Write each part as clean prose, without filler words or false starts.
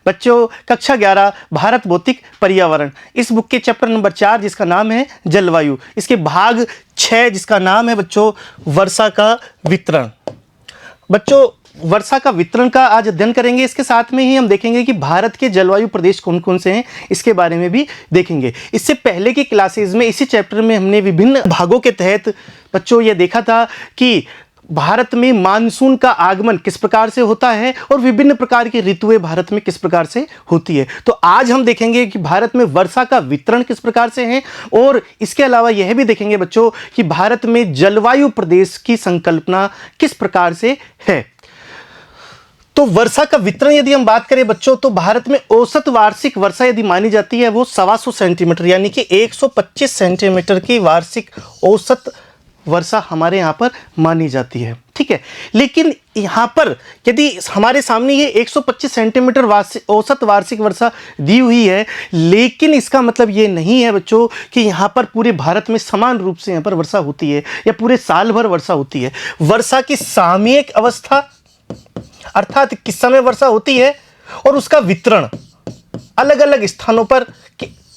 बच्चों कक्षा 11 भारत भौतिक पर्यावरण, इस बुक के चैप्टर नंबर 4 जिसका नाम है जलवायु, इसके भाग 6 जिसका नाम है बच्चों वर्षा का वितरण। बच्चों वर्षा का वितरण का आज अध्ययन करेंगे। इसके साथ में ही हम देखेंगे कि भारत के जलवायु प्रदेश कौन कौन से हैं, इसके बारे में भी देखेंगे। इससे पहले की क्लासेस में इसी चैप्टर में हमने विभिन्न भागों के तहत बच्चों ये देखा था कि भारत में मानसून का आगमन किस प्रकार से होता है और विभिन्न प्रकार की ऋतुएं भारत में किस प्रकार से होती है। तो आज हम देखेंगे कि भारत में वर्षा का वितरण किस प्रकार से है और इसके अलावा यह भी देखेंगे बच्चों कि भारत में जलवायु प्रदेश की संकल्पना किस प्रकार से है। तो वर्षा का वितरण यदि हम बात करें बच्चों, तो भारत में औसत वार्षिक वर्षा यदि मानी जाती है वो 125 सेंटीमीटर यानी कि 125 सेंटीमीटर की वार्षिक औसत वर्षा हमारे यहाँ पर मानी जाती है। ठीक है, लेकिन यहाँ पर यदि हमारे सामने ये 125 सेंटीमीटर औसत वार्षिक वर्षा दी हुई है, लेकिन इसका मतलब ये नहीं है बच्चों कि यहाँ पर पूरे भारत में समान रूप से यहाँ पर वर्षा होती है या पूरे साल भर वर्षा होती है। वर्षा की सामयिक अवस्था अर्थात किस समय वर्षा होती है और उसका वितरण अलग अलग स्थानों पर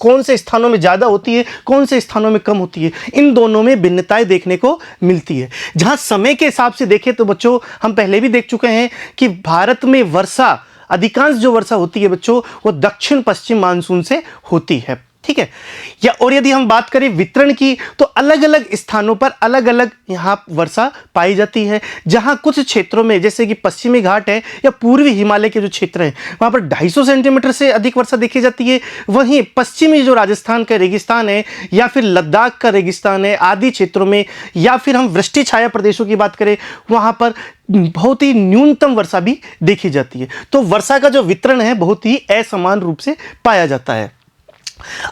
कौन से स्थानों में ज़्यादा होती है, कौन से स्थानों में कम होती है, इन दोनों में भिन्नताएं देखने को मिलती है। जहां समय के हिसाब से देखें तो बच्चों हम पहले भी देख चुके हैं कि भारत में वर्षा अधिकांश जो वर्षा होती है बच्चों वो दक्षिण पश्चिम मानसून से होती है। ठीक है, या और यदि हम बात करें वितरण की तो अलग अलग स्थानों पर अलग अलग यहाँ वर्षा पाई जाती है। जहाँ कुछ क्षेत्रों में जैसे कि पश्चिमी घाट है या पूर्वी हिमालय के जो क्षेत्र हैं वहाँ पर 250 सेंटीमीटर से अधिक वर्षा देखी जाती है। वहीं पश्चिमी जो राजस्थान का रेगिस्तान है या फिर लद्दाख का रेगिस्तान है आदि क्षेत्रों में, या फिर हम वृष्टि छाया प्रदेशों की बात करें वहाँ पर बहुत ही न्यूनतम वर्षा भी देखी जाती है। तो वर्षा का जो वितरण है बहुत ही असमान रूप से पाया जाता है।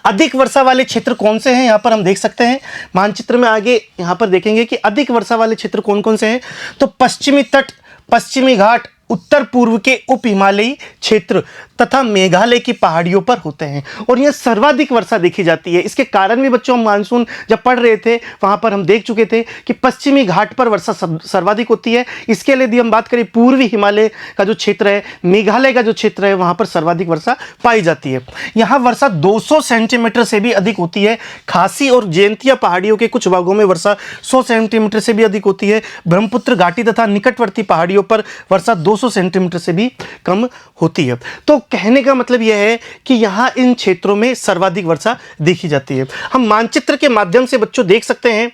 अधिक वर्षा वाले क्षेत्र कौन से हैं यहाँ पर हम देख सकते हैं मानचित्र में। आगे यहाँ पर देखेंगे कि अधिक वर्षा वाले क्षेत्र कौन कौन से हैं। तो पश्चिमी तट, पश्चिमी घाट, उत्तर पूर्व के उप हिमालयी क्षेत्र तथा मेघालय की पहाड़ियों पर होते हैं और यह सर्वाधिक वर्षा देखी जाती है। इसके कारण भी बच्चों हम मानसून जब पढ़ रहे थे वहां पर हम देख चुके थे कि पश्चिमी घाट पर वर्षा सर्वाधिक होती है। इसके लिए यदि हम बात करें पूर्वी हिमालय का जो क्षेत्र है, मेघालय का जो क्षेत्र है, वहां पर सर्वाधिक वर्षा पाई जाती है। यहाँ वर्षा 200 सेंटीमीटर से भी अधिक होती है। खासी और जयंतिया पहाड़ियों के कुछ भागों में वर्षा 100 सेंटीमीटर से भी अधिक होती है। ब्रह्मपुत्र घाटी तथा निकटवर्ती पहाड़ियों पर वर्षा 200 सेंटीमीटर से भी कम होती है। तो कहने का मतलब यह है कि यहाँ इन क्षेत्रों में सर्वाधिक वर्षा देखी जाती है। हम मानचित्र के माध्यम से बच्चों देख सकते हैं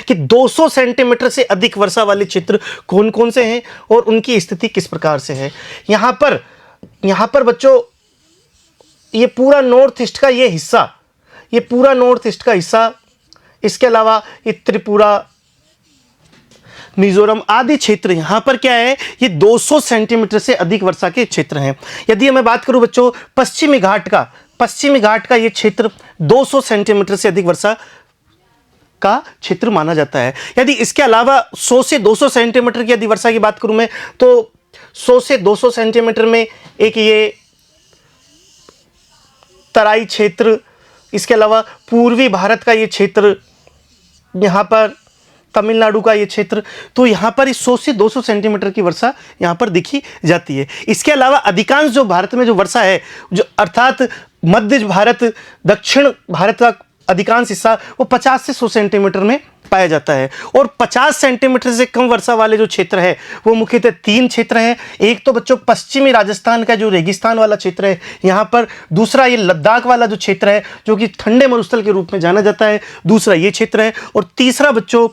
कि 200 सेंटीमीटर से अधिक वर्षा वाले क्षेत्र कौन कौन से हैं और उनकी स्थिति किस प्रकार से है। यहाँ पर बच्चों ये पूरा नॉर्थ ईस्ट का ये हिस्सा, ये पूरा नॉर्थ ईस्ट का हिस्सा, इसके अलावा ये त्रिपुरा, मिजोरम आदि क्षेत्र यहाँ पर क्या है, ये 200 सेंटीमीटर से अधिक वर्षा के क्षेत्र हैं। यदि मैं बात करूं बच्चों पश्चिमी घाट का ये क्षेत्र 200 सेंटीमीटर से अधिक वर्षा का क्षेत्र माना जाता है। यदि इसके अलावा 100 से 200 सेंटीमीटर की यदि वर्षा की बात करूं मैं तो 100 से 200 सेंटीमीटर में एक ये तराई क्षेत्र, इसके अलावा पूर्वी भारत का ये क्षेत्र, यहाँ पर तमिलनाडु का ये क्षेत्र, तो यहाँ पर इस 100 से 200 सेंटीमीटर की वर्षा यहाँ पर दिखी जाती है। इसके अलावा अधिकांश जो भारत में जो वर्षा है, जो अर्थात मध्य भारत, दक्षिण भारत का अधिकांश हिस्सा वो 50 से 100 सेंटीमीटर में पाया जाता है। और 50 सेंटीमीटर से कम वर्षा वाले जो क्षेत्र है वो मुख्यतः 3 क्षेत्र हैं। एक तो बच्चों पश्चिमी राजस्थान का जो रेगिस्तान वाला क्षेत्र है यहाँ पर, दूसरा ये लद्दाख वाला जो क्षेत्र है जो कि ठंडे मरुस्थल के रूप में जाना जाता है, दूसरा ये क्षेत्र है, और तीसरा बच्चों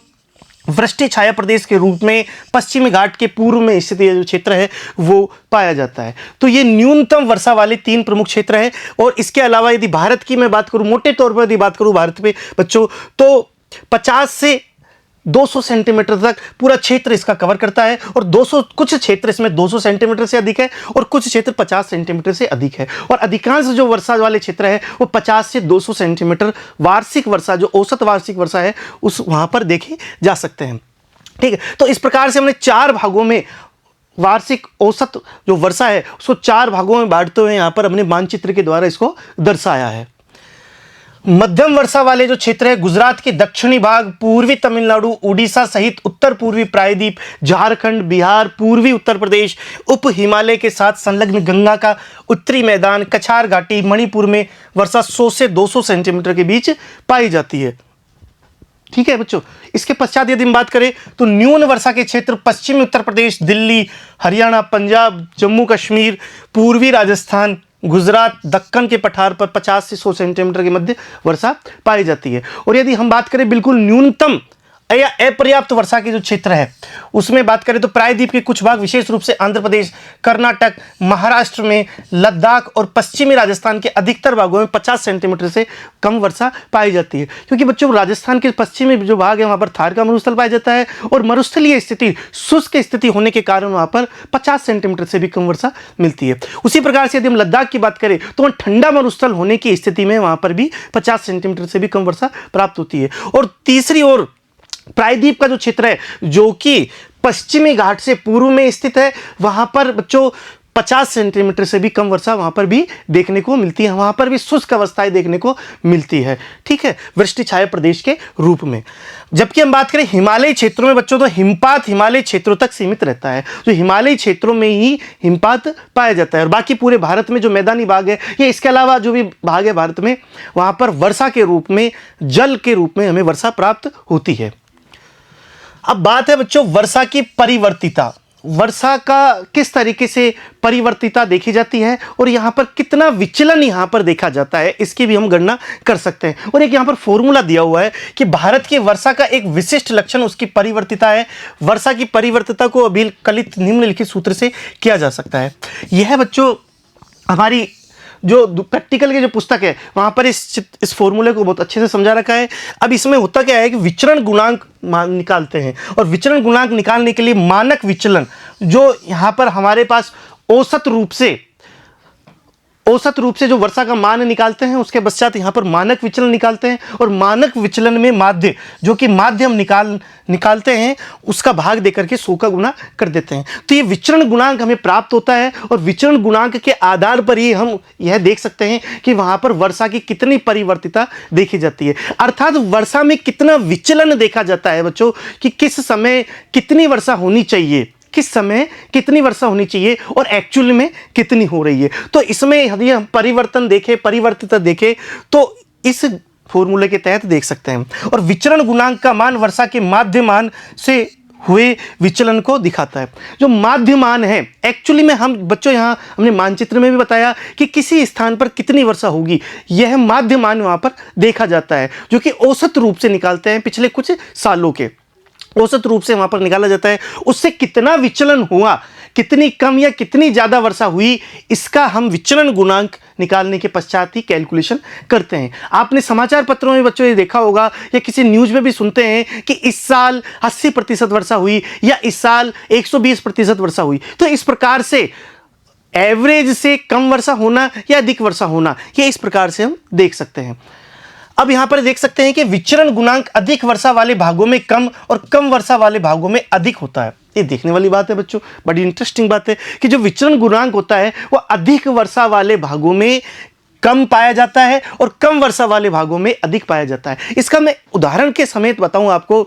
वृष्टि छाया प्रदेश के रूप में पश्चिमी घाट के पूर्व में स्थित जो क्षेत्र है वो पाया जाता है। तो ये न्यूनतम वर्षा वाले 3 प्रमुख क्षेत्र हैं। और इसके अलावा यदि भारत की मैं बात करूं, मोटे तौर पर यदि बात करूं भारत में बच्चों, तो 50 से 200 सेंटीमीटर तक पूरा क्षेत्र इसका कवर करता है और 200 कुछ क्षेत्र इसमें 200 सेंटीमीटर से अधिक है और कुछ क्षेत्र 50 सेंटीमीटर से अधिक है। और अधिकांश जो वर्षा वाले क्षेत्र है वो 50 से 200 सेंटीमीटर वार्षिक वर्षा, जो औसत वार्षिक वर्षा है, उस वहां पर देखे जा सकते हैं। ठीक है, तो इस प्रकार से हमने 4 भागों में वार्षिक औसत जो वर्षा है उसको 4 भागों में बांटते हुए यहाँ पर हमने मानचित्र के द्वारा इसको दर्शाया है। मध्यम वर्षा वाले जो क्षेत्र है गुजरात के दक्षिणी भाग, पूर्वी तमिलनाडु, उड़ीसा सहित उत्तर पूर्वी प्रायद्वीप, झारखंड, बिहार, पूर्वी उत्तर प्रदेश, उप हिमालय के साथ संलग्न गंगा का उत्तरी मैदान, कछार घाटी, मणिपुर में वर्षा 100 से 200 सेंटीमीटर के बीच पाई जाती है। ठीक है बच्चों, इसके पश्चात यदि हम बात करें तो न्यून वर्षा के क्षेत्र पश्चिमी उत्तर प्रदेश, दिल्ली, हरियाणा, पंजाब, जम्मू कश्मीर, पूर्वी राजस्थान, गुजरात, दक्कन के पठार पर 50 से 100 सेंटीमीटर के मध्य वर्षा पाई जाती है। और यदि हम बात करें बिल्कुल न्यूनतम या अपर्याप्त वर्षा के जो क्षेत्र है उसमें बात करें तो प्रायद्वीप के कुछ भाग विशेष रूप से आंध्र प्रदेश, कर्नाटक, महाराष्ट्र में, लद्दाख और पश्चिमी राजस्थान के अधिकतर भागों में 50 सेंटीमीटर से कम वर्षा पाई जाती है। क्योंकि बच्चों राजस्थान के पश्चिमी जो भाग है वहां पर थार का मरुस्थल पाया जाता है और मरुस्थलीय स्थिति, शुष्क स्थिति होने के कारण वहां पर 50 सेंटीमीटर से भी कम वर्षा मिलती है। उसी प्रकार से यदि हम लद्दाख की बात करें तो वहां ठंडा मरुस्थल होने की स्थिति में वहां पर भी 50 सेंटीमीटर से भी कम वर्षा प्राप्त होती है। और तीसरी ओर प्रायद्वीप का जो क्षेत्र है जो कि पश्चिमी घाट से पूर्व में स्थित है, वहां पर बच्चों 50 सेंटीमीटर से भी कम वर्षा वहां पर भी देखने को मिलती है। वहां पर भी शुष्क अवस्थाएं देखने को मिलती है। ठीक है, वृष्टि छाया प्रदेश के रूप में। जबकि हम बात करें हिमालयी क्षेत्रों में बच्चों तो हिमपात हिमालयी क्षेत्रों तक सीमित रहता है। जो हिमालयी क्षेत्रों में ही हिमपात पाया जाता है और बाकी पूरे भारत में जो मैदानी भाग है या इसके अलावा जो भी भाग है भारत में, वहां पर वर्षा के रूप में, जल के रूप में हमें वर्षा प्राप्त होती है। अब बात है बच्चों वर्षा की परिवर्तिता। वर्षा का किस तरीके से परिवर्तिता देखी जाती है और यहाँ पर कितना विचलन यहाँ पर देखा जाता है, इसकी भी हम गणना कर सकते हैं। और एक यहाँ पर फॉर्मूला दिया हुआ है कि भारत की वर्षा का एक विशिष्ट लक्षण उसकी परिवर्तिता है। वर्षा की परिवर्तिता को अभिकलित निम्नलिखित सूत्र से किया जा सकता है। यह बच्चों हमारी जो प्रैक्टिकल की जो पुस्तक है वहां पर इस फॉर्मूले को बहुत अच्छे से समझा रखा है। अब इसमें होता क्या है कि विचरण गुणांक निकालते हैं और विचरण गुणांक निकालने के लिए मानक विचलन जो यहाँ पर हमारे पास औसत रूप से जो वर्षा का मान निकालते हैं, उसके पश्चात यहाँ पर मानक विचलन निकालते हैं और मानक विचलन में माध्य जो कि माध्य हम निकालते हैं उसका भाग देकर के 100 का गुना कर देते हैं। तो ये विचरण गुणांक हमें प्राप्त होता है और विचरण गुणांक के आधार पर ही हम यह देख सकते हैं कि वहां पर वर्षा की कितनी परिवर्तिता देखी जाती है, अर्थात वर्षा में कितना विचलन देखा जाता है बच्चों कि किस समय कितनी वर्षा होनी चाहिए, किस समय कितनी वर्षा होनी चाहिए और एक्चुअल में कितनी हो रही है। तो इसमें यदि हम परिवर्तिता देखें तो इस फॉर्मूले के तहत देख सकते हैं। और विचरण गुणांक का मान वर्षा के माध्य मान से हुए विचलन को दिखाता है। जो माध्य मान है एक्चुअली में हम बच्चों यहाँ हमने मानचित्र में भी बताया कि किसी स्थान पर कितनी वर्षा होगी, यह माध्य मान वहाँ पर देखा जाता है जो कि औसत रूप से निकालते हैं पिछले कुछ सालों के औसत रूप से वहां पर निकाला जाता है। उससे कितना विचलन हुआ, कितनी कम या कितनी ज्यादा वर्षा हुई, इसका हम विचलन गुणांक निकालने के पश्चात ही कैलकुलेशन करते हैं। आपने समाचार पत्रों में बच्चों ये देखा होगा या किसी न्यूज में भी सुनते हैं कि इस साल 80% वर्षा हुई या इस साल 120% वर्षा हुई। तो इस प्रकार से एवरेज से कम वर्षा होना या अधिक वर्षा होना, ये इस प्रकार से हम देख सकते हैं। अब यहां पर देख सकते हैं कि विचरण गुणांक अधिक वर्षा वाले भागों में कम और कम वर्षा वाले भागों में अधिक होता है। ये देखने वाली बात है बच्चों, बड़ी इंटरेस्टिंग बात है कि जो विचरण गुणांक होता है वो अधिक वर्षा वाले भागों में कम पाया जाता है और कम वर्षा वाले भागों में अधिक पाया जाता है। इसका मैं उदाहरण के समेत बताऊं आपको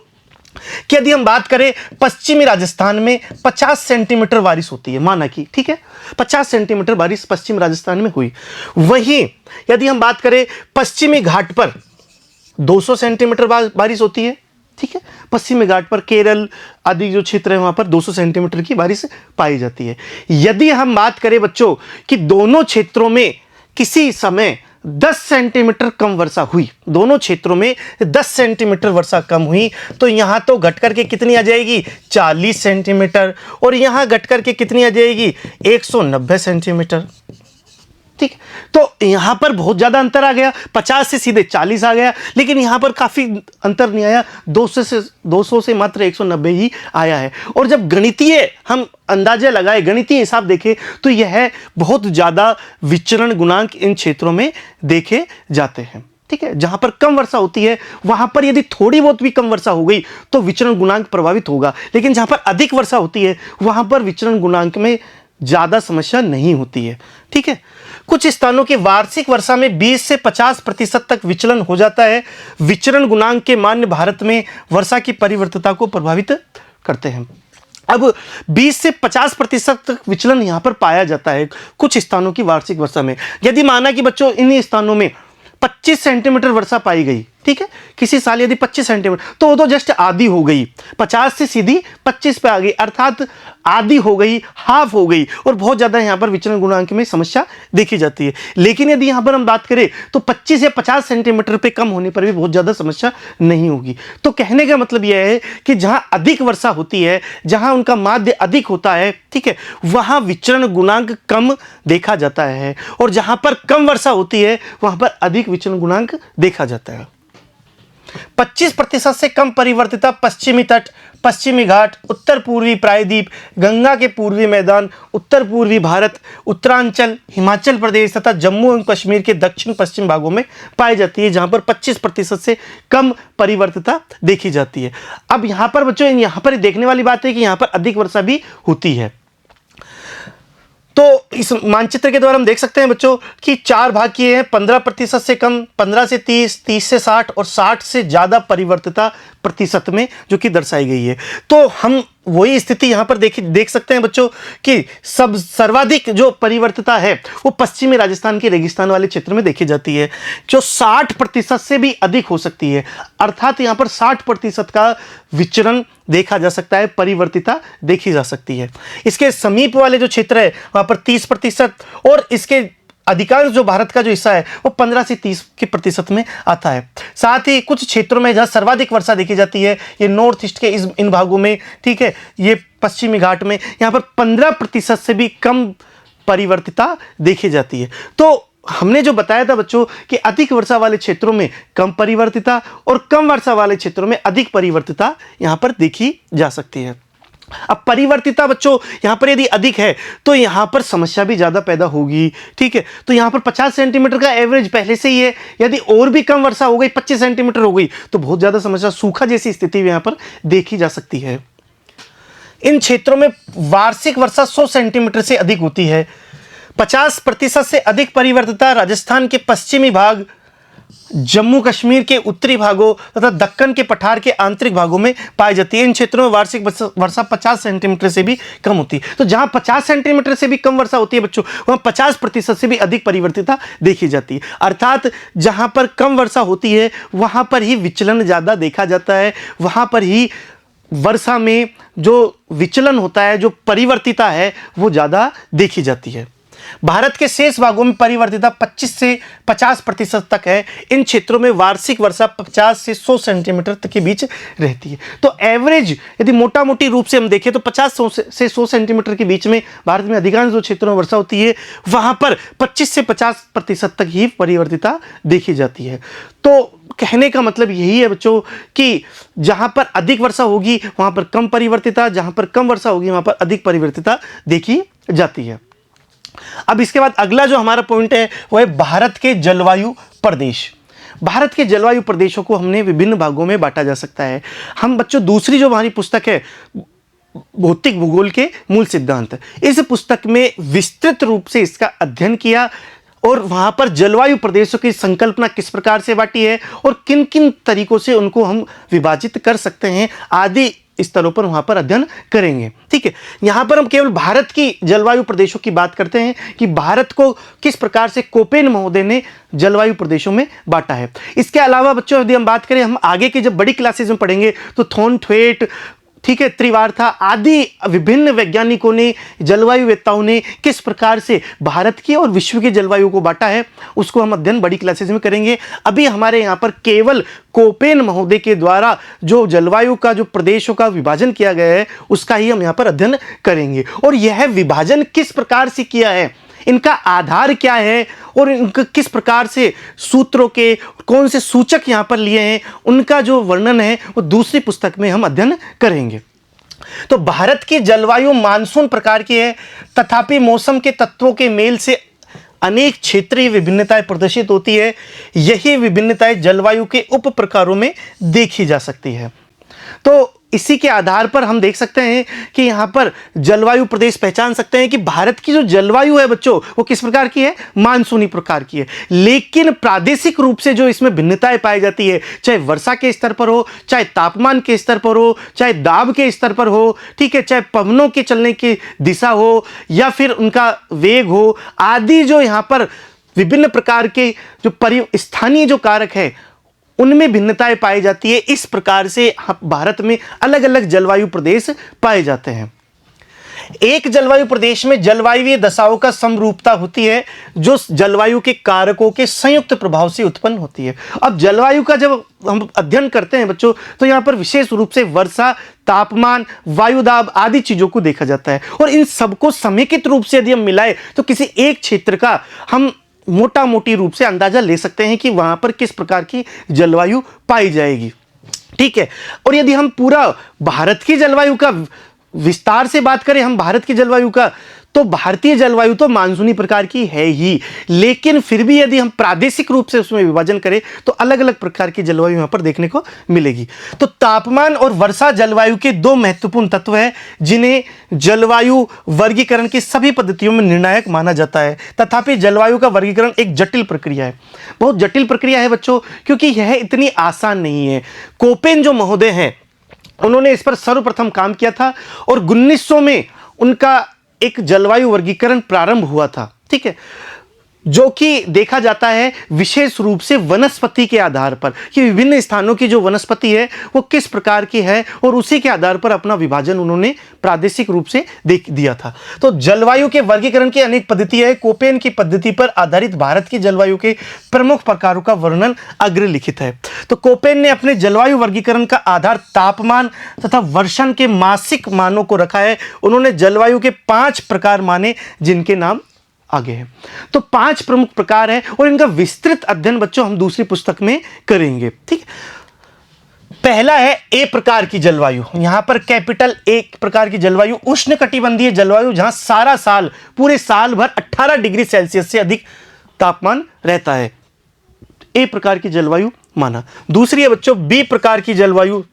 कि यदि हम बात करें पश्चिमी राजस्थान में 50 सेंटीमीटर बारिश होती है, माना कि ठीक है 50 सेंटीमीटर बारिश पश्चिम राजस्थान में हुई। वहीं यदि हम बात करें पश्चिमी घाट पर 200 सेंटीमीटर बारिश होती है, ठीक है, पश्चिमी घाट पर केरल आदि जो क्षेत्र है वहां पर 200 सेंटीमीटर की बारिश पाई जाती है। यदि हम बात करें बच्चों कि दोनों क्षेत्रों में किसी समय 10 सेंटीमीटर कम वर्षा हुई, दोनों क्षेत्रों में 10 सेंटीमीटर वर्षा कम हुई, तो यहां तो घट करके कितनी आ जाएगी 40 सेंटीमीटर और यहां घट करके कितनी आ जाएगी 190 सेंटीमीटर। ठीक, तो यहां पर बहुत ज्यादा अंतर आ गया, 50 से सीधे 40 आ गया, लेकिन यहां पर काफी अंतर नहीं आया, 200 से मात्र 190 ही आया है। और जब गणितीय हम अंदाजे लगाए, गणितीय हिसाब देखें तो यह बहुत ज्यादा विचरण गुणांक इन क्षेत्रों में देखे जाते हैं। ठीक है, जहां पर कम वर्षा होती है वहां पर यदि थोड़ी बहुत भी कम वर्षा हो गई तो विचरण गुणांक प्रभावित होगा, लेकिन जहां पर अधिक वर्षा होती है वहां पर विचरण गुणांक में ज़्यादा समस्या नहीं होती है। ठीक है, कुछ स्थानों की वार्षिक वर्षा में 20 से 50% तक विचलन हो जाता है। विचरण गुणांक के मान भारत में वर्षा की परिवर्तिता को प्रभावित करते हैं। अब 20 से 50% तक विचलन यहाँ पर पाया जाता है कुछ स्थानों की वार्षिक वर्षा में। यदि माना कि बच्चों इन स्थानों में 25 सेंटीमीटर वर्षा पाई गई, ठीक है, किसी साल यदि 25 सेंटीमीटर, तो वो तो जस्ट आधी हो गई, 50 से सीधी 25 पे आ गई, अर्थात आधी हो गई, हाफ हो गई, और बहुत ज़्यादा यहाँ पर विचलन गुणांक में समस्या देखी जाती है। लेकिन यदि यहाँ पर हम बात करें तो 25 या 50 सेंटीमीटर पे कम होने पर भी बहुत ज़्यादा समस्या नहीं होगी। तो कहने का मतलब यह है कि जहाँ अधिक वर्षा होती है, जहाँ उनका माध्य अधिक होता है, ठीक है, वहाँ विचलन गुणांक कम देखा जाता है, और जहाँ पर कम वर्षा होती है वहाँ पर अधिक विचलन गुणांक देखा जाता है। 25% से कम परिवर्तिता पश्चिमी तट, पश्चिमी घाट, उत्तर पूर्वी प्रायद्वीप, गंगा के पूर्वी मैदान, उत्तर पूर्वी भारत, उत्तरांचल, हिमाचल प्रदेश तथा जम्मू एवं कश्मीर के दक्षिण पश्चिम भागों में पाई जाती है, जहां पर 25% से कम परिवर्तिता देखी जाती है। अब यहां पर बच्चों, यहां पर देखने वाली बात है कि यहां पर अधिक वर्षा भी होती है। तो इस मानचित्र के द्वारा हम देख सकते हैं बच्चों कि 4 भाग किए हैं, 15% से कम, 15 से 30, 30 से 60 और 60 से ज़्यादा परिवर्तिता प्रतिशत में जो कि दर्शाई गई है। तो हम वही स्थिति यहाँ पर देख सकते हैं बच्चों कि सर्वाधिक जो परिवर्तिता है वो पश्चिमी राजस्थान के रेगिस्तान वाले क्षेत्र में देखी जाती है, जो 60% से भी अधिक हो सकती है, अर्थात यहाँ पर 60% का विचरण देखा जा सकता है, परिवर्तिता देखी जा सकती है। इसके समीप वाले जो क्षेत्र है वहाँ पर 30%, और इसके अधिकांश जो भारत का जो हिस्सा है वो 15 से 30% में आता है। साथ ही कुछ क्षेत्रों में जहाँ सर्वाधिक वर्षा देखी जाती है, ये नॉर्थ ईस्ट के इन भागों में, ठीक है, ये पश्चिमी घाट में, यहाँ पर 15% से भी कम परिवर्तिता देखी जाती है। तो हमने जो बताया था बच्चों कि अधिक वर्षा वाले क्षेत्रों में कम परिवर्तिता और कम वर्षा वाले क्षेत्रों में अधिक परिवर्तिता यहाँ पर देखी जा सकती है। अब परिवर्तिता बच्चों यहाँ पर यदि अधिक है तो यहाँ पर समस्या भी ज़्यादा पैदा होगी, ठीक है। तो यहाँ पर 50 सेंटीमीटर का एवरेज पहले से ही है, यदि और भी कम वर्षा हो गई, 25 सेंटीमीटर हो गई, तो बहुत ज़्यादा समस्या, सूखा जैसी स्थिति भी यहाँ पर देखी जा सकती है। इन क्षेत्रों में वार्षिक वर्षा 100 सेंटीमीटर से अधिक होती है। 50% से अधिक परिवर्तिता राजस्थान के पश्चिमी भाग, जम्मू कश्मीर के उत्तरी भागों तथा दक्कन के पठार के आंतरिक भागों में पाई जाती है। इन क्षेत्रों में वार्षिक वर्षा 50 सेंटीमीटर से भी कम होती है। तो जहां 50 सेंटीमीटर से भी कम वर्षा होती है बच्चों, वहां 50% से भी अधिक परिवर्तिता देखी जाती है, अर्थात जहां पर कम वर्षा होती है वहां पर ही विचलन ज़्यादा देखा जाता है, वहां पर ही वर्षा में जो विचलन होता है, जो परिवर्तिता है, वो ज़्यादा देखी जाती है। भारत के शेष भागों में परिवर्तिता 25 से 50% तक है। इन क्षेत्रों में वार्षिक वर्षा 50 से 100 सेंटीमीटर तक के बीच रहती है। तो एवरेज यदि मोटा मोटी रूप से हम देखें तो 50 से 100 सेंटीमीटर के बीच में भारत में अधिकांश जो क्षेत्रों में वर्षा होती है वहां पर 25 से 50% तक ही परिवर्तिता देखी जाती है। तो कहने का मतलब यही है बच्चों कि जहां पर अधिक वर्षा होगी वहां पर कम परिवर्तिता, जहां पर कम वर्षा होगी वहां पर अधिक परिवर्तिता देखी जाती है। अब इसके बाद अगला जो हमारा पॉइंट है वो है भारत के जलवायु प्रदेश। भारत के जलवायु प्रदेशों को हमने विभिन्न भागों में बांटा जा सकता है। हम बच्चों दूसरी जो हमारी पुस्तक है भौतिक भूगोल के मूल सिद्धांत, इस पुस्तक में विस्तृत रूप से इसका अध्ययन किया और वहाँ पर जलवायु प्रदेशों की संकल्पना किस प्रकार से बांटी है और किन किन तरीकों से उनको हम विभाजित कर सकते हैं आदि स्तरों पर वहाँ पर अध्ययन करेंगे। ठीक है, यहाँ पर हम केवल भारत की जलवायु प्रदेशों की बात करते हैं कि भारत को किस प्रकार से कोपेन महोदय ने जलवायु प्रदेशों में बांटा है। इसके अलावा बच्चों यदि हम बात करें, हम आगे की जब बड़ी क्लासेज में पढ़ेंगे तो थॉर्नथवेट, ठीक है, त्रिवार्था आदि विभिन्न वैज्ञानिकों ने, जलवायुवेत्ताओं ने किस प्रकार से भारत की और विश्व की जलवायु को बांटा है उसको हम अध्ययन बड़ी क्लासेज में करेंगे। अभी हमारे यहाँ पर केवल कोपेन महोदय के द्वारा जो जलवायु का जो प्रदेशों का विभाजन किया गया है उसका ही हम यहाँ पर अध्ययन करेंगे। और यह विभाजन किस प्रकार से किया है, इनका आधार क्या है और इनका किस प्रकार से सूत्रों के कौन से सूचक यहाँ पर लिए हैं, उनका जो वर्णन है वो दूसरी पुस्तक में हम अध्ययन करेंगे। तो भारत की जलवायु मानसून प्रकार की है, तथापि मौसम के तत्वों के मेल से अनेक क्षेत्रीय विभिन्नताएं प्रदर्शित होती है। यही विभिन्नताएं जलवायु के उप प्रकारों में देखी जा सकती है। तो इसी के आधार पर हम देख सकते हैं कि यहाँ पर जलवायु प्रदेश पहचान सकते हैं कि भारत की जो जलवायु है बच्चों वो किस प्रकार की है, मानसूनी प्रकार की है। लेकिन प्रादेशिक रूप से जो इसमें भिन्नताएं पाई जाती है, चाहे वर्षा के स्तर पर हो, चाहे तापमान के स्तर पर हो, चाहे दाब के स्तर पर हो, ठीक है, चाहे पवनों के चलने की दिशा हो या फिर उनका वेग हो आदि, जो यहाँ पर विभिन्न प्रकार के जो स्थानीय जो कारक है उनमें भिन्नताएं पाई जाती है। इस प्रकार से भारत में अलग अलग जलवायु प्रदेश पाए जाते हैं। एक जलवायु प्रदेश में जलवायुवीय दशाओं का समरूपता होती है जो जलवायु के कारकों के संयुक्त प्रभाव से उत्पन्न होती है। अब जलवायु का जब हम अध्ययन करते हैं बच्चों तो यहाँ पर विशेष रूप से वर्षा, तापमान, वायुदाब आदि चीजों को देखा जाता है और इन सबको समेकित रूप से यदि हम मिलाए तो किसी एक क्षेत्र का हम मोटा मोटी रूप से अंदाजा ले सकते हैं कि वहां पर किस प्रकार की जलवायु पाई जाएगी। ठीक है, और यदि हम पूरा भारत की जलवायु का विस्तार से बात करें, हम भारत की जलवायु का, तो भारतीय जलवायु तो मानसूनी प्रकार की है ही, लेकिन फिर भी यदि हम प्रादेशिक रूप से उसमें विभाजन करें तो अलग अलग प्रकार की जलवायु यहां पर देखने को मिलेगी। तो तापमान और वर्षा जलवायु के दो महत्वपूर्ण तत्व हैं जिन्हें जलवायु वर्गीकरण की सभी पद्धतियों में निर्णायक माना जाता है। तथापि जलवायु का वर्गीकरण एक जटिल प्रक्रिया है, बहुत जटिल प्रक्रिया है बच्चों, क्योंकि यह इतनी आसान नहीं है। कोपेन जो महोदय हैं उन्होंने इस पर सर्वप्रथम काम किया था और 1900 में उनका एक जलवायु वर्गीकरण प्रारंभ हुआ था। ठीक है, जो कि देखा जाता है विशेष रूप से वनस्पति के आधार पर कि विभिन्न स्थानों की जो वनस्पति है वो किस प्रकार की है और उसी के आधार पर अपना विभाजन उन्होंने प्रादेशिक रूप से देख दिया था। तो जलवायु के वर्गीकरण की अनेक पद्धतियां हैं। कोपेन की पद्धति पर आधारित भारत की जलवायु के प्रमुख प्रकारों का वर्णन अग्रलिखित है। तो कोपेन ने अपने जलवायु वर्गीकरण का आधार तापमान तथा वर्षण के मासिक मानों को रखा है। उन्होंने जलवायु के 5 प्रकार माने जिनके नाम आगे है। तो 5 प्रमुख प्रकार है और इनका विस्तृत अध्ययन बच्चों हम दूसरी पुस्तक में करेंगे। ठीक है, पहला है ए प्रकार की जलवायु। यहां पर कैपिटल ए प्रकार की जलवायु उष्णकटिबंधीय जलवायु, जहां सारा साल पूरे साल भर 18 डिग्री सेल्सियस से अधिक तापमान रहता है, ए प्रकार की जलवायु माना। दूसरी है बच्चों बी प्रकार की जलवायु,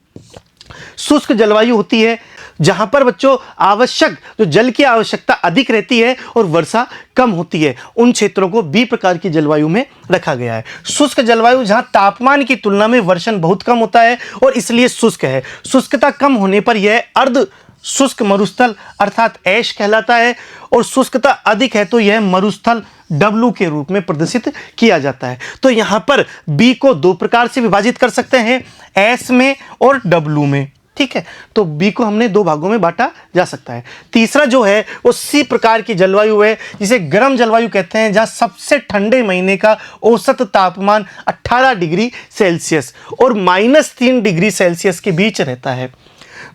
शुष्क जलवायु होती है जहां पर बच्चों आवश्यक जो जल की आवश्यकता अधिक रहती है और वर्षा कम होती है, उन क्षेत्रों को बी प्रकार की जलवायु में रखा गया है। शुष्क जलवायु जहां तापमान की तुलना में वर्षण बहुत कम होता है और इसलिए शुष्क है। शुष्कता कम होने पर यह अर्ध शुष्क मरुस्थल अर्थात ऐश कहलाता है और शुष्कता अधिक है तो यह मरुस्थल डब्लू के रूप में प्रदर्शित किया जाता है। तो यहां पर बी को 2 प्रकार से विभाजित कर सकते हैं, एस में और डब्लू में। ठीक है, तो बी को हमने 2 भागों में बांटा जा सकता है। तीसरा जो है वो सी प्रकार की जलवायु है जिसे गर्म जलवायु कहते हैं, जहां सबसे ठंडे महीने का औसत तापमान 18 डिग्री सेल्सियस और -3 डिग्री सेल्सियस के बीच रहता है।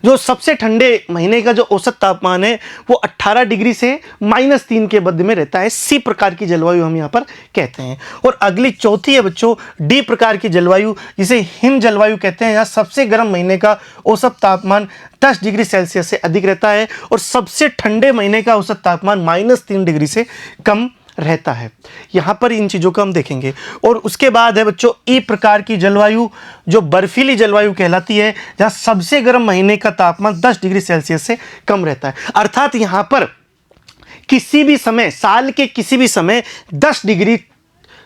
जो सबसे ठंडे महीने का जो औसत तापमान है वो 18 डिग्री से -3 के मध्य में रहता है। सी प्रकार की जलवायु हम यहाँ पर कहते हैं। और अगली चौथी है बच्चों डी प्रकार की जलवायु, जिसे हिम जलवायु कहते हैं। यहाँ सबसे गर्म महीने का औसत तापमान 10 डिग्री सेल्सियस से अधिक रहता है और सबसे ठंडे महीने का औसत तापमान -3 डिग्री से कम रहता है। यहाँ पर इन चीज़ों को हम देखेंगे। और उसके बाद है बच्चों ई प्रकार की जलवायु, जो बर्फीली जलवायु कहलाती है, जहाँ सबसे गर्म महीने का तापमान 10 डिग्री सेल्सियस से कम रहता है। अर्थात यहाँ पर किसी भी समय, साल के किसी भी समय 10 डिग्री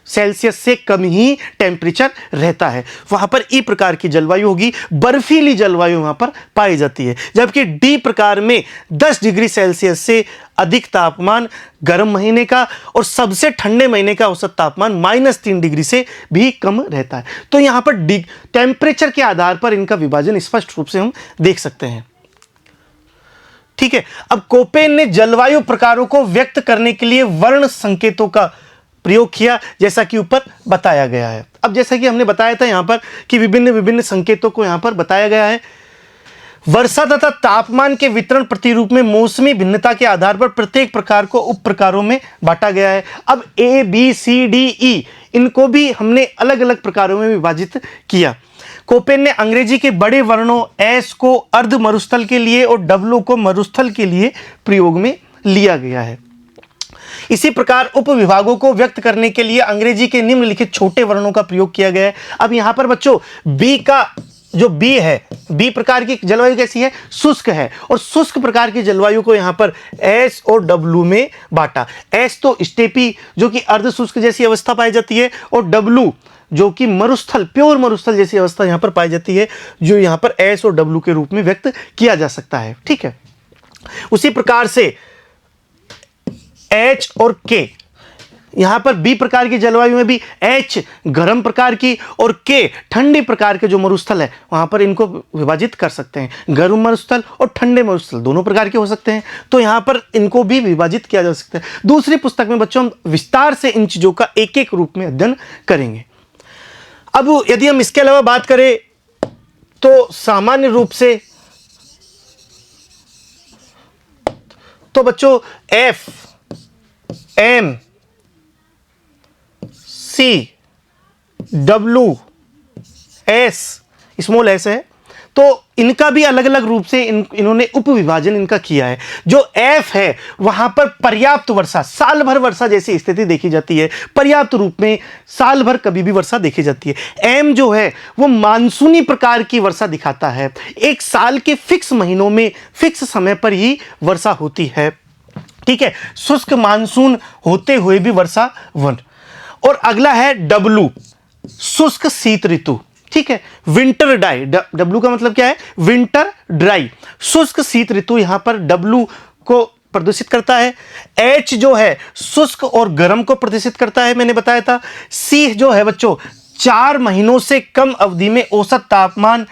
सेल्सियस से कम ही टेम्परेचर रहता है, वहां पर ई प्रकार की जलवायु होगी। बर्फीली जलवायु वहां पर पाई जाती है। जबकि डी प्रकार में 10 डिग्री सेल्सियस से अधिक तापमान गर्म महीने का और सबसे ठंडे महीने का औसत तापमान -3 डिग्री से भी कम रहता है। तो यहां पर टेम्परेचर के आधार पर इनका विभाजन स्पष्ट रूप से हम देख सकते हैं। ठीक है, अब कोपेन ने जलवायु प्रकारों को व्यक्त करने के लिए वर्ण संकेतों का प्रयोग किया, जैसा कि ऊपर बताया गया है। अब जैसा कि हमने बताया था यहाँ पर कि विभिन्न विभिन्न संकेतों को यहाँ पर बताया गया है। वर्षा तथा तापमान के वितरण प्रतिरूप में मौसमी भिन्नता के आधार पर प्रत्येक प्रकार को उप प्रकारों में बांटा गया है। अब A B C D E इनको भी हमने अलग अलग प्रकारों में विभाजित किया। कोपेन ने अंग्रेजी के बड़े वर्णों एस को अर्ध मरुस्थल के लिए और डब्ल्यू को मरुस्थल के लिए प्रयोग में लिया गया है। इसी प्रकार उप विभागों को व्यक्त करने के लिए अंग्रेजी के निम्नलिखित छोटे वर्णों का प्रयोग किया गया है। अब यहां पर बच्चों बी का जो बी है, बी प्रकार की जलवायु कैसी है? शुष्क है। और शुष्क प्रकार की जलवायु को यहां पर एस और डब्लू में बांटा। एस तो स्टेपी जो कि अर्ध शुष्क जैसी अवस्था पाई जाती है, और डब्लू जो कि मरुस्थल, प्योर मरुस्थल जैसी अवस्था यहां पर पाई जाती है, जो यहां पर एस और डब्लू के रूप में व्यक्त किया जा सकता है। ठीक है, उसी प्रकार से एच और के, यहां पर बी प्रकार की जलवायु में भी एच गर्म प्रकार की और के ठंडी प्रकार के जो मरुस्थल है वहां पर इनको विभाजित कर सकते हैं। गर्म मरुस्थल और ठंडे मरुस्थल दोनों प्रकार के हो सकते हैं, तो यहां पर इनको भी विभाजित किया जा सकता है। दूसरी पुस्तक में बच्चों हम विस्तार से इन चीजों का एक एक रूप में अध्ययन करेंगे। अब यदि हम इसके अलावा बात करें तो सामान्य रूप से तो बच्चों एफ, एम, सी, डब्लू, एस, स्मॉल एस है, तो इनका भी अलग अलग रूप से इन्होंने उपविभाजन इनका किया है। जो एफ है वहां पर पर्याप्त वर्षा, साल भर वर्षा जैसी स्थिति देखी जाती है, पर्याप्त रूप में साल भर कभी भी वर्षा देखी जाती है। एम जो है वो मानसूनी प्रकार की वर्षा दिखाता है, एक साल के फिक्स महीनों में फिक्स समय पर ही वर्षा होती है। ठीक है, शुष्क मानसून होते हुए भी वर्षा वन। और अगला है डब्लू, शुष्क शीत ऋतु। ठीक है, विंटर ड्राई, डब्लू का मतलब क्या है? विंटर ड्राई, शुष्क शीत ऋतु यहां पर डब्लू को प्रदर्शित करता है। एच जो है शुष्क और गर्म को प्रदर्शित करता है, मैंने बताया था। सी जो है बच्चों 4 महीनों से कम अवधि में औसत तापमान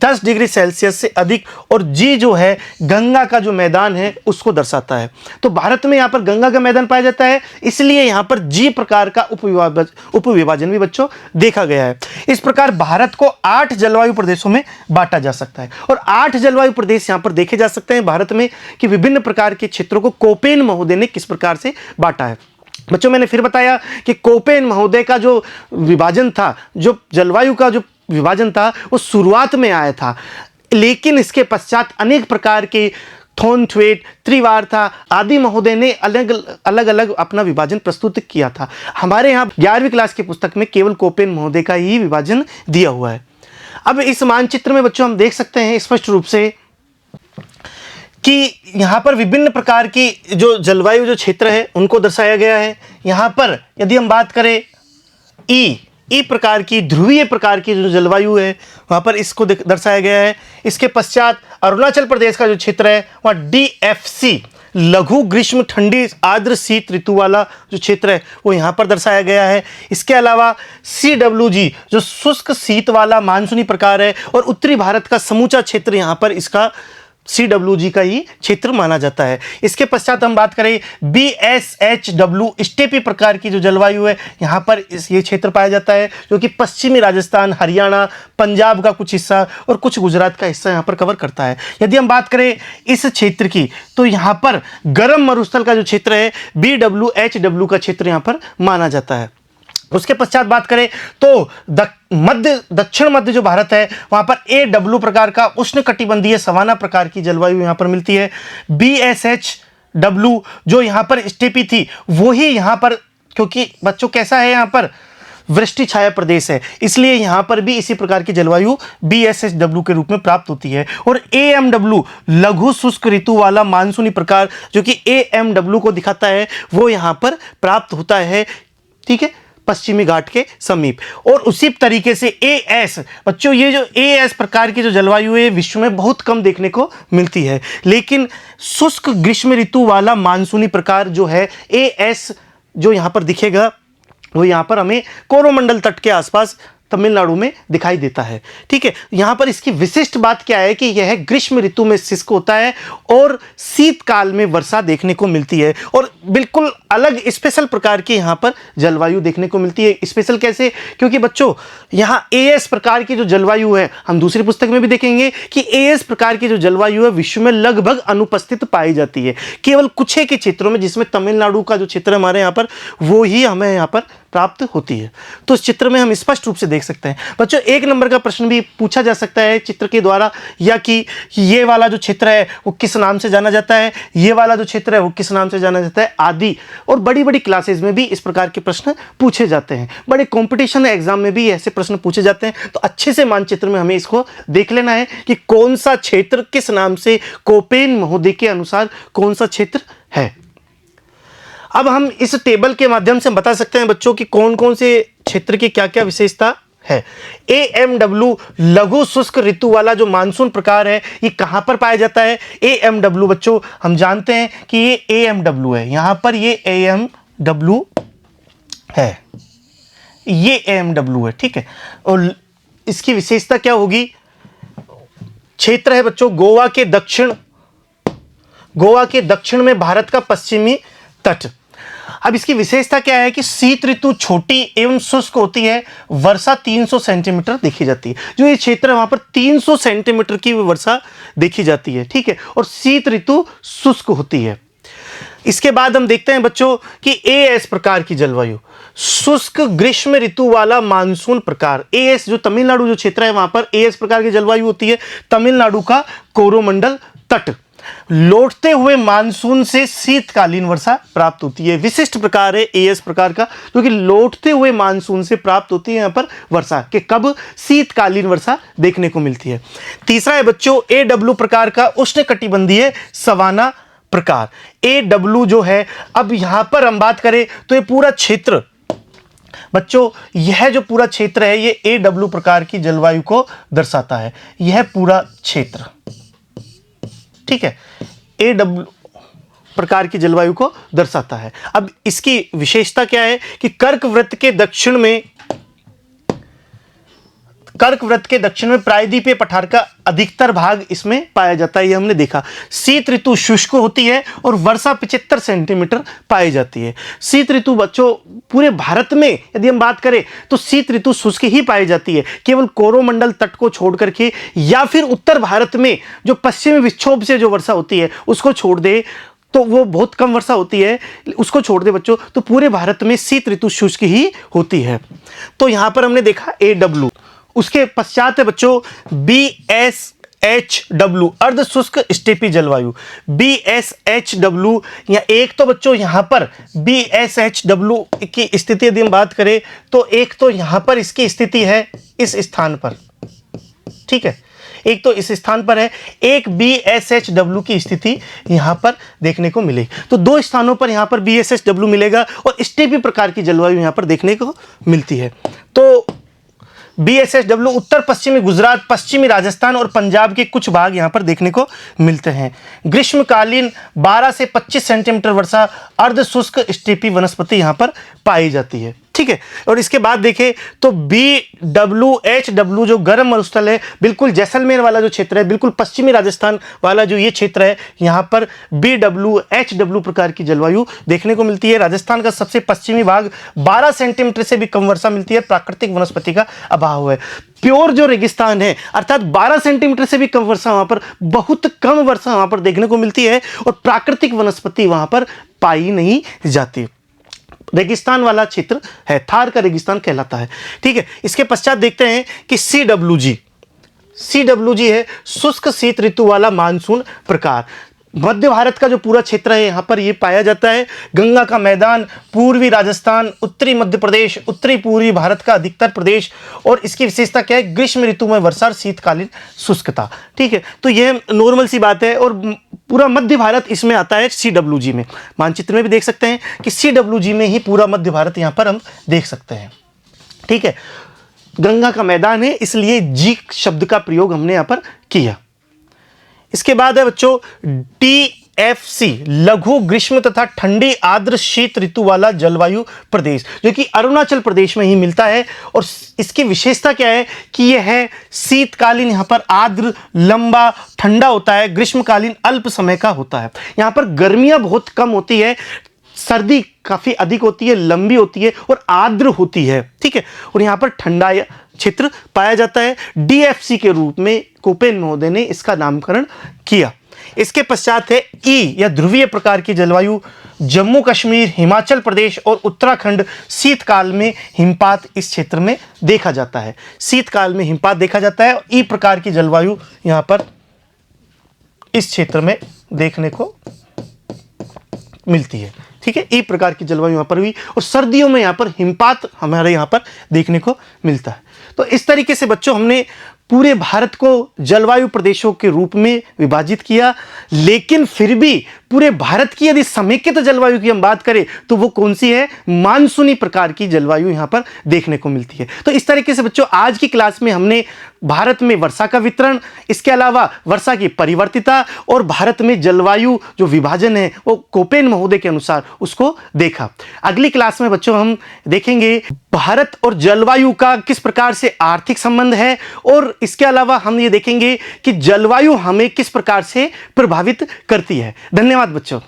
10 डिग्री सेल्सियस से अधिक, और जी जो है गंगा का जो मैदान है उसको दर्शाता है। तो भारत में यहाँ पर गंगा का मैदान पाया जाता है, इसलिए यहाँ पर जी प्रकार का उपविभाजन भी बच्चों देखा गया है। इस प्रकार भारत को 8 जलवायु प्रदेशों में बांटा जा सकता है, और 8 जलवायु प्रदेश यहाँ पर देखे जा सकते हैं भारत में कि विभिन्न प्रकार के क्षेत्रों को कोपेन महोदय ने किस प्रकार से बांटा है। बच्चों मैंने फिर बताया कि कोपेन महोदय का जो विभाजन था, जो जलवायु का जो विभाजन था, वो शुरुआत में आया था, लेकिन इसके पश्चात अनेक प्रकार के थॉर्नथवेट, त्रिवार्था आदि महोदय ने अलग अलग अपना विभाजन प्रस्तुत किया था। हमारे यहाँ 11वीं क्लास की पुस्तक में केवल कोपेन महोदय का ही विभाजन दिया हुआ है। अब इस मानचित्र में बच्चों हम देख सकते हैं स्पष्ट रूप से कि यहाँ पर विभिन्न प्रकार की जो जलवायु जो क्षेत्र है उनको दर्शाया गया है। यहाँ पर यदि हम बात करें ई प्रकार की, ध्रुवीय प्रकार की जो जलवायु है वहाँ पर इसको दर्शाया गया है। इसके पश्चात अरुणाचल प्रदेश का जो क्षेत्र है वहाँ DFC, लघु ग्रीष्म ठंडी आर्द्र शीत ऋतु वाला जो क्षेत्र है वो यहाँ पर दर्शाया गया है। इसके अलावा CWG जो शुष्क शीत वाला मानसूनी प्रकार है, और उत्तरी भारत का समूचा क्षेत्र यहाँ पर इसका CWG का ही क्षेत्र माना जाता है। इसके पश्चात हम बात करें BSHW, स्टेपी प्रकार की जो जलवायु है यहाँ पर ये क्षेत्र पाया जाता है, जो कि पश्चिमी राजस्थान, हरियाणा, पंजाब का कुछ हिस्सा और कुछ गुजरात का हिस्सा यहाँ पर कवर करता है। यदि हम बात करें इस क्षेत्र की तो यहाँ पर गर्म मरुस्थल का जो क्षेत्र है BWHW का क्षेत्र यहाँ पर माना जाता है। उसके पश्चात बात करें तो दक्षिण मध्य जो भारत है वहां पर AW प्रकार का उष्णकटिबंधीय सवाना प्रकार की जलवायु यहां पर मिलती है। BSHW जो यहां पर स्टेपी थी वो ही यहां पर, क्योंकि बच्चों कैसा है यहां पर वृष्टि छाया प्रदेश है, इसलिए यहां पर भी इसी प्रकार की जलवायु BSHW के रूप में प्राप्त होती है। और AMW लघु शुष्क ऋतु वाला मानसूनी प्रकार जो कि AMW को दिखाता है वो यहां पर प्राप्त होता है। ठीक है, पश्चिमी घाट के समीप। और उसी तरीके से AS, बच्चों ये जो AS प्रकार की जो जलवायु है विश्व में बहुत कम देखने को मिलती है, लेकिन शुष्क ग्रीष्म ऋतु वाला मानसूनी प्रकार जो है AS जो यहाँ पर दिखेगा वो यहाँ पर हमें कोरोमंडल तट के आसपास तमिलनाडु में दिखाई देता है। ठीक है, यहाँ पर इसकी विशिष्ट बात क्या है कि यह ग्रीष्म ऋतु में शुष्क होता है और शीतकाल में वर्षा देखने को मिलती है, और बिल्कुल अलग स्पेशल प्रकार की यहाँ पर जलवायु देखने को मिलती है। स्पेशल कैसे? क्योंकि बच्चों यहाँ AS प्रकार की जो जलवायु है, हम दूसरी पुस्तक में भी देखेंगे कि AS प्रकार की जो जलवायु है विश्व में लगभग अनुपस्थित पाई जाती है, केवल कुछ एक क्षेत्रों में, जिसमें तमिलनाडु का जो क्षेत्र हमारे यहाँ पर वो ही हमें यहाँ पर प्राप्त होती है। तो इस चित्र में हम स्पष्ट रूप से देख सकते हैं बच्चों, 1 नंबर का प्रश्न भी पूछा जा सकता है चित्र के द्वारा, या कि ये वाला जो क्षेत्र है वो किस नाम से जाना जाता है, ये वाला जो क्षेत्र है वो किस नाम से जाना जाता है आदि। और बड़ी बड़ी क्लासेज में भी इस प्रकार के प्रश्न पूछे जाते हैं, बड़े कॉम्पिटिशन एग्जाम में भी ऐसे प्रश्न पूछे जाते हैं। तो अच्छे से मानचित्र में हमें इसको देख लेना है कि कौन सा क्षेत्र किस नाम से कोपेन महोदय के अनुसार कौन सा क्षेत्र है। अब हम इस टेबल के माध्यम से बता सकते हैं बच्चों कि कौन कौन से क्षेत्र की क्या क्या विशेषता है। AMW लघु शुष्क ऋतु वाला जो मानसून प्रकार है ये कहां पर पाया जाता है। AMW बच्चों हम जानते हैं कि ये AMW है, यहां पर ये AMW है, ये AMW है, ठीक है। और इसकी विशेषता क्या होगी, क्षेत्र है बच्चों गोवा के दक्षिण में भारत का पश्चिमी तट। अब इसकी विशेषता क्या है कि शीत ऋतु छोटी एवं शुष्क होती है, वर्षा 300 सेंटीमीटर देखी जाती है। जो ये क्षेत्र है वहां पर 300 सेंटीमीटर की वर्षा देखी जाती है, ठीक है। और शीत ऋतु शुष्क होती है। इसके बाद हम देखते हैं बच्चों कि AS प्रकार की जलवायु, शुष्क ग्रीष्म ऋतु वाला मानसून प्रकार। AS जो तमिलनाडु जो क्षेत्र है वहां पर AS प्रकार की जलवायु होती है, तमिलनाडु का कोरोमंडल तट। लौटते हुए मानसून से शीतकालीन वर्षा प्राप्त होती है। विशिष्ट प्रकार है AS प्रकार का, जो कि लौटते हुए मानसून से प्राप्त होती है यहां पर वर्षा के कब शीतकालीन वर्षा देखने को मिलती है। तीसरा है बच्चों AW प्रकार का उष्णकटिबंधीय सवाना प्रकार। AW जो है, अब यहां पर हम बात करें तो ये पूरा क्षेत्र बच्चों, यह जो पूरा क्षेत्र है ये AW प्रकार की जलवायु को दर्शाता है, यह पूरा क्षेत्र, ठीक है, AW प्रकार की जलवायु को दर्शाता है। अब इसकी विशेषता क्या है कि कर्क वृत्त के दक्षिण में प्रायद्वीपीय पठार का अधिकतर भाग इसमें पाया जाता है, ये हमने देखा। शीत ऋतु शुष्क होती है और वर्षा 75 सेंटीमीटर पाई जाती है। शीत ऋतु बच्चों पूरे भारत में यदि हम बात करें तो शीत ऋतु शुष्क ही पाई जाती है, केवल कोरोमंडल तट को छोड़ करके, या फिर उत्तर भारत में जो पश्चिमी विक्षोभ से जो वर्षा होती है उसको छोड़ दे तो वो बहुत कम वर्षा होती है, उसको छोड़ दे बच्चों तो पूरे भारत में शीत ऋतु शुष्क ही होती है। तो यहां पर हमने देखा AW। उसके पश्चात है बच्चों BSHW अर्ध शुष्क स्टेपी जलवायु। BSHW या एक तो बच्चों यहां पर BSHW की स्थिति यदि हम बात करें तो एक तो यहां पर इसकी स्थिति है इस स्थान पर, ठीक है, एक तो इस स्थान पर है, एक BSHW की स्थिति यहां पर देखने को मिलेगी। तो 2 स्थानों पर यहां पर BSHW मिलेगा और स्टेपी प्रकार की जलवायु यहां पर देखने को मिलती है। तो BSHW उत्तर पश्चिमी गुजरात, पश्चिमी राजस्थान और पंजाब के कुछ भाग यहां पर देखने को मिलते हैं। ग्रीष्मकालीन 12 से 25 सेंटीमीटर वर्षा अर्ध शुष्क स्टेपी वनस्पति यहां पर पाई जाती है, ठीक है। और इसके बाद देखें तो BWHW जो गर्म मरुस्थल है, बिल्कुल जैसलमेर वाला जो क्षेत्र है, बिल्कुल पश्चिमी राजस्थान वाला जो ये क्षेत्र है, यहाँ पर BWHW प्रकार की जलवायु देखने को मिलती है। राजस्थान का सबसे पश्चिमी भाग 12 सेंटीमीटर से भी कम वर्षा मिलती है, प्राकृतिक वनस्पति का अभाव है। प्योर जो रेगिस्तान है अर्थात 12 सेंटीमीटर से भी कम वर्षा वहां पर, बहुत कम वर्षा वहां पर देखने को मिलती है और प्राकृतिक वनस्पति वहां पर पाई नहीं जाती। रेगिस्तान वाला क्षेत्र है, थार का रेगिस्तान कहलाता है, ठीक है। इसके पश्चात देखते हैं कि CWG है शुष्क शीत ऋतु वाला मानसून प्रकार। मध्य भारत का जो पूरा क्षेत्र है यहाँ पर ये पाया जाता है। गंगा का मैदान, पूर्वी राजस्थान, उत्तरी मध्य प्रदेश, उत्तरी पूर्वी भारत का अधिकतर प्रदेश। और इसकी विशेषता क्या है, ग्रीष्म ऋतु में वर्षा और शीतकालीन शुष्कता, ठीक है। तो यह नॉर्मल सी बात है और पूरा मध्य भारत इसमें आता है CWG में। मानचित्र में भी देख सकते हैं कि CWG में ही पूरा मध्य भारत यहाँ पर हम देख सकते हैं, ठीक है। गंगा का मैदान है इसलिए जी शब्द का प्रयोग हमने यहाँ पर किया। इसके बाद है बच्चों TFC लघु ग्रीष्म तथा ठंडी आर्द्र शीत ऋतु वाला जलवायु प्रदेश, जो कि अरुणाचल प्रदेश में ही मिलता है। और इसकी विशेषता क्या है कि यह है शीतकालीन यहाँ पर आर्द्र, लंबा, ठंडा होता है, ग्रीष्मकालीन अल्प समय का होता है। यहाँ पर गर्मियां बहुत कम होती है, सर्दी काफी अधिक होती है, लंबी होती है और आर्द्र होती है, ठीक है। और यहाँ पर ठंडा क्षेत्र पाया जाता है। DFC के रूप में कोपेन महोदय ने इसका नामकरण किया। इसके पश्चात है ई या ध्रुवीय प्रकार की जलवायु। जम्मू कश्मीर, हिमाचल प्रदेश और उत्तराखंड शीतकाल में हिमपात इस क्षेत्र में देखा जाता है। शीतकाल में हिमपात देखा जाता है और ई प्रकार की जलवायु यहां पर इस क्षेत्र में देखने को मिलती है। ठीक है, ई प्रकार की जलवायु यहां पर हुई और सर्दियों में यहां पर हिमपात हमारे यहां पर देखने को मिलता है। तो इस तरीके से बच्चों हमने पूरे भारत को जलवायु प्रदेशों के रूप में विभाजित किया, लेकिन फिर भी पूरे भारत की यदि समेकित जलवायु की हम बात करें तो वो कौन सी है? मानसूनी प्रकार की जलवायु यहां पर देखने को मिलती है। तो इस तरीके से बच्चों आज की क्लास में हमने भारत में वर्षा का वितरण, इसके अलावा वर्षा की परिवर्तिता और भारत में जलवायु जो विभाजन है वो कोपेन महोदय के अनुसार उसको देखा। अगली क्लास में बच्चों हम देखेंगे भारत और जलवायु का किस प्रकार से आर्थिक संबंध है और इसके अलावा हम ये देखेंगे कि जलवायु हमें किस प्रकार से प्रभावित करती है। धन्यवाद बच्चों।